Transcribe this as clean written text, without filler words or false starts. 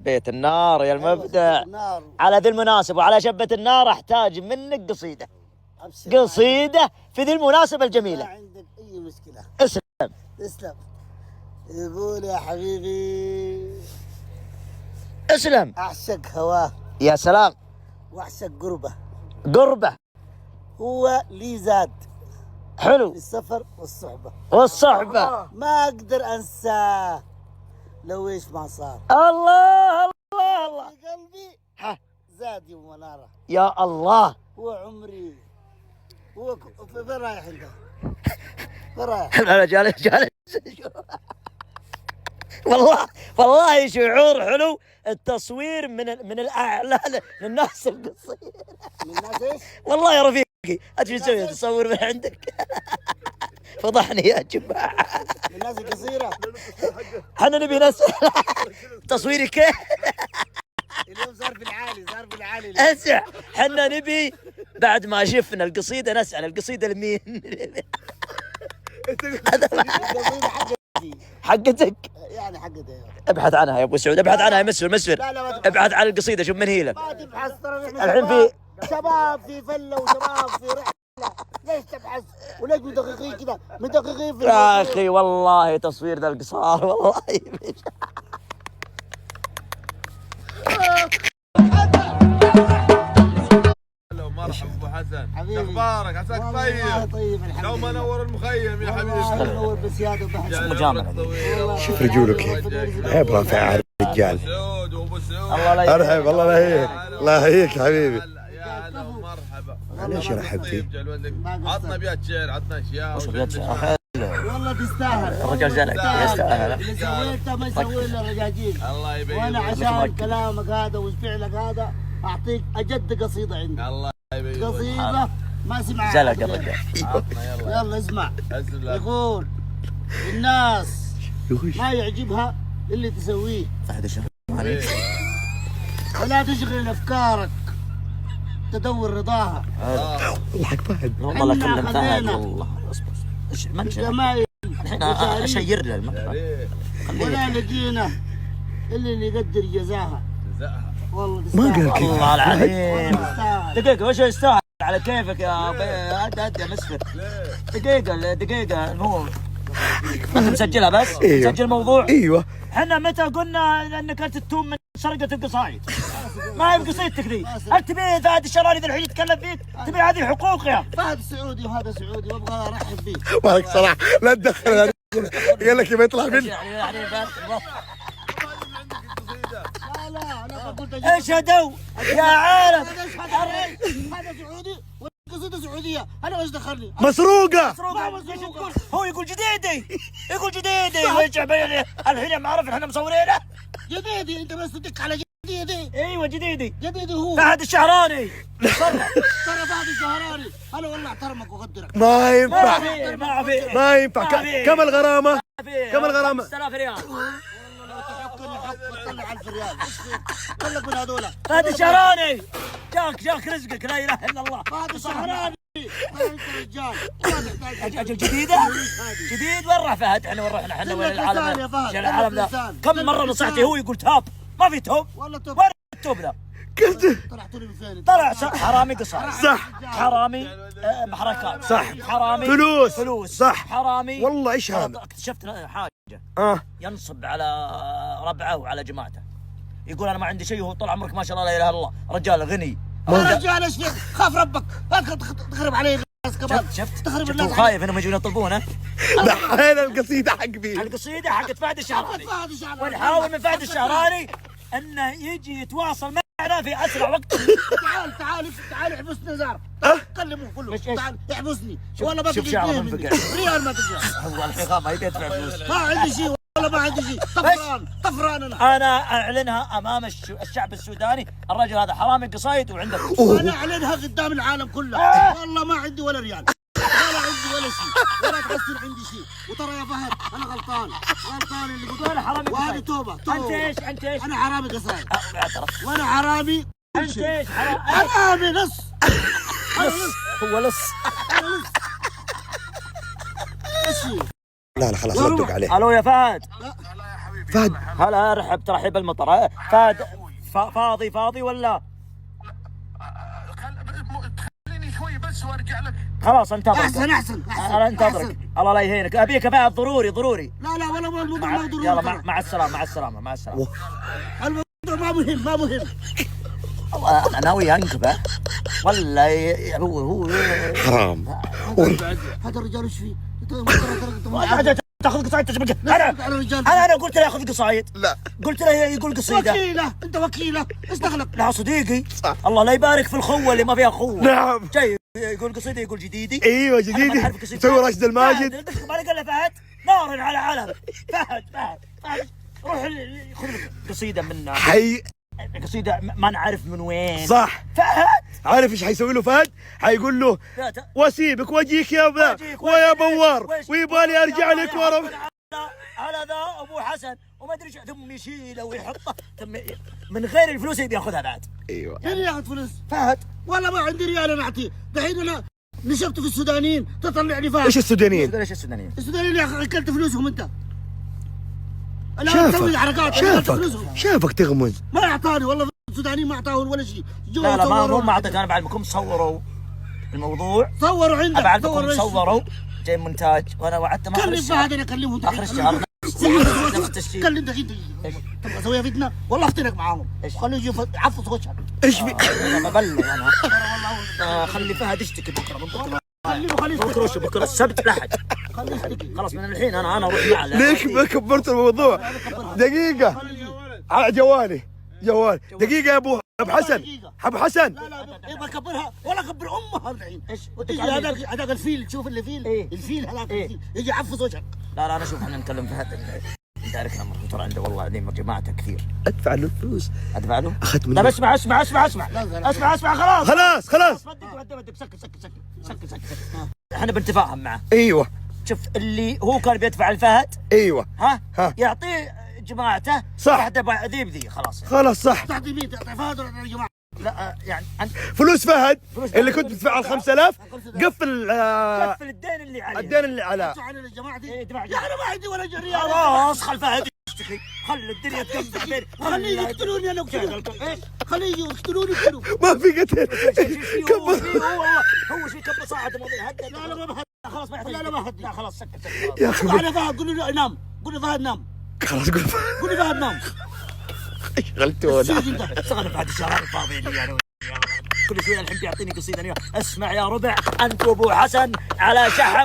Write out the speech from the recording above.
بيت النار يا المبدع. على ذي المناسبة وعلى شبة النار احتاج منك قصيدة. قصيدة في ذي المناسبة الجميلة. ما عندك أي مشكلة. اسلم. تسلم. يقول يا حبيبي اسلم. أعشق هواه. يا سلام. وأعشق قربه. قربه. هو لي زاد. حلو. السفر والصحبة. والصحبة. ما أقدر أنساه لو إيش ما صار. الله الله الله. في قلبي زاد يوم وناره. يا الله. هو عمري. هو فين رايح أنت؟ فين رايح؟ أنا جالس والله شعور حلو. التصوير من الأعلى للناس القصيرة. من الناس إيش؟ والله يا رفيقي أدري تسوي تصور من عندك. فضحني يا جماعة. من الناس القصيرة. احنا نبي نسأل تصويري كيف؟ اليوم صار في العالي. اسع. احنا نبي بعد ما شفنا القصيدة نسأل القصيدة لمين؟ القصيدة حقتك؟ يعني حقتي. ابحث عنها يا ابو سعود، ابحث عنها يا مسفر. لا ابحث عن القصيدة شوف من هي لك. ما تبحث ترى الحين في شباب في فله وشباب في رحله. ليش تبحث؟ وليش مدققين كذا؟ مدققين في يا اخي والله تصوير ذا القصار والله. مرحبا ابو حسن، اخبارك؟ عساك طيب؟ طيب الحمد لله. لو ما نور المخيم يا حبيبي. نور بزياده وبحث. شوف رجولك عيب رافع على الرجال. سعود وابو سعود. الله لا ارحب. الله لا يهيك. الله يهيك حبيبي. يا هلا ومرحبا. ليش رحب فيه؟ عطنا ابيات شعر، عطنا اشياء. وش ابيات شعر؟ والله تستاهل. الرجال زلك يستاهل. اللي سويته ما يسوي الا الرجاجيل. الله يبيض. وانا عشان كلامك هذا وفعلك هذا اعطيك اجد قصيده عندي. الله يبيض. قصيده ما سمعها. زلق الرجال. يلا اسمع. اسلم. يقول الناس ما يعجبها اللي تسويه. فهد الشهر ولا تشغل افكارك تدور رضاها. والله حق فهد. والله لا كلم فهد والله. اصبر ما الجمايل الحين اشير له المكتب. ولا لقينا اللي يقدر جزاها. والله ما قال كذا. والله العظيم. تستاهل. دقيقة وش يستاهل على كيفك يا هات يا مسفر. دقيقة هو انت مسجلها بس؟ أيوه. مسجل الموضوع؟ ايوه. احنا متى قلنا انك انت تتوم من سرقة القصايد؟ ما هي بقصيدتك ذي. هل تبي فهد الشراري ذا الحين يتكلم فيك؟ تبي هذه حقوق يا فهد سعودي وهذا سعودي وابغى ارحب فيه. مالك صراحه لا تدخل. قال لك يبي يطلع منه. لا انا قلت اشهدوا يا عالم. هذا سعودي والقصيده سعوديه. انا ايش دخلني؟ مسروقه. هو يقول جديدي ويرجع بين الحين ما اعرف احنا مصورينه. جديدي انت بس تدق على جديدي. ايوه جديدي هو فهد الشهراني. ترى فهد الشهراني. انا والله احترمك واقدرك. ما ينفع. ما ينفع. كم الغرامه؟ كم الغرامه؟ 5000 ريال. طلع 1000 ريال. طلع من هذول. فهد الشهراني جاك رزقك لا اله الا الله. فهد الشهراني. انت رجال. جديد وين راح فهد؟ احنا وين رحنا؟ احنا وين العالم؟ العالم ذا كم سنك مره نصحتي هو يقول تاب. ما في توب. والله توب. وين التوب ذا؟ قلت طلعت لي من فين؟ طلع حرامي قصار. صح. حرامي محركات. صح. حرامي فلوس. صح. حرامي. والله ايش هذا؟ اكتشفت حاجه. ينصب على ربعه وعلى جماعته. يقول انا ما عندي شيء وهو طول عمرك ما شاء الله لا اله الا الله رجال غني. رجال ايش فيك؟ خاف ربك. لا تخرب علي الناس كمان. شفت تخرب الناس. خايف انهم يجون يطلبونه. دحين القصيده حق مين؟ القصيده حقت فهد الشهراني. ونحاول من فهد الشهراني انه يجي يتواصل معنا في اسرع وقت. تعال احبسني زار. كلموه كله. تعال احبسني. والله ما شوف تجي شعره منفقع. ريال ما تجي. هو الحين ما يبي يدفع فلوس. ما عندي شيء والله ما عندي شيء. طفران انا اعلنها امام الشعب السوداني. الرجل هذا حرامي قصايد وعنده فلوس. وانا اعلنها قدام العالم كله. والله ما عندي ولا ريال. ولا عندي ولا شيء. ولا تحسن عندي شيء. وترى يا فهد انا غلطان اللي قلت انا حرامي وهذه قصايد. توبه. انت ايش؟ انا حرامي قصايد. وانا حرامي. انت ايش؟ حرامي نص. هو لص. لا خلاص ردق عليه. الو يا فهد. فهد هلا رحب ترحيب المطر. فهد فاضي ولا؟ خليني شوي بس وارجع لك. خلاص انتظرك. احسن انا انتظرك. الله لا يهينك، ابيك فهد ضروري. لا ولا الموضوع ما ضروري. يلا مع السلامة. الموضوع ما مهم. والله انا ناوي انقبه ولا هو حرام. هذا الرجال ايش فيه؟ تاخذ قصايد. انا قلت له ياخذ قصايد. لا قلت له يقول قصيده. انت وكيله ايش دخلك؟ لا صديقي صح. الله لا يبارك في الخوه اللي ما فيها خوه. نعم. جاي يقول قصيده يقول جديدي. ايوه جديدي تسوي راشد الماجد. ما قال له فهد نار على علم. فهد روح خذ لك قصيده منا. حي قصيده ما نعرف من وين. صح. فهد عارف ايش حيسوي له فهد؟ حيقول له واسيبك واجيك يا ذا ويا بوار ويبالي ارجع لك ورا. على ذا ابو حسن وما ادري ثم يشيله ويحطه ثم من غير الفلوس اللي بياخذها بعد. ايوه مين اللي ياخذ فلوس؟ فهد. والله ما عندي ريال انا اعطيه، دحين انا نشبت في السودانيين تطلع لي فهد. ايش السودانيين؟ ايش السودانيين؟ السودانيين يا اخي اكلت فلوسهم انت. لا تسوي حركات. شافك تغمز. ما اعطاني والله السودانيين ما اعطاهم ولا شيء. لا ما اعطيك انا بعد ما صوروا الموضوع. صوروا عندك. بعد صوروا جاي مونتاج وانا وعدت ما كلم فهد انا اكلمهم اخر الشهر. كلم دقيقة تبغى اسويها فتنة والله افتنك معاهم. خليه يجي يعفص وجهك. ايش في؟ انا ببلغ انا. خلي فهد يشتكي بكره من بكره. بكره السبت الاحد. خلاص من الحين انا اروح معه. ليش ما كبرت الموضوع؟ دقيقة على جوالي دقيقة يا ابو حسن. لا بكبرها ولا كبر امها الحين. ايش هذاك الفيل تشوف اللي فيل. الفيل هذاك الفيل يجي يعفص وجهك. لا انا اشوف احنا نتكلم فهد. انت عارف انا ترى عنده والله العظيم جماعته كثير. ادفع له الفلوس. ادفع له؟ اخذت منه. طيب اسمع خلاص. صدق سكت. احنا بنتفاهم معه. ايوه شوف اللي هو كان بيدفع الفهد. ايوه ها يعطيه جماعته. صح. واحده ذي خلاص صح. تعطي مين؟ تعطي فهد ولا يا جماعه؟ لا يعني فلوس فهد اللي كنت تدفع ال 5000 قفل الدين اللي عليه. الدين اللي على الجماعه دي. يا انا ما عندي ولا جريان. خلاص خل فهد يشتكي. خل الدنيا تقفل بين. خليه يقتلوني انا خليه يقتلوني. ما في قتل. والله هو شيء كبر صاعد الموضوع. لا ما بهدي. خلاص ما يحتاج. لا لا خلاص سكت. يا اخي انا فهد قول له نام. قول له فهد نام. خلاص قول له فهد نام. شغلتونا. استغرب بعد الشهر الفاضي اللي يعني كل شويه الحين بيعطيني قصيده. اسمع يا ربع انت وابو حسن على شحم.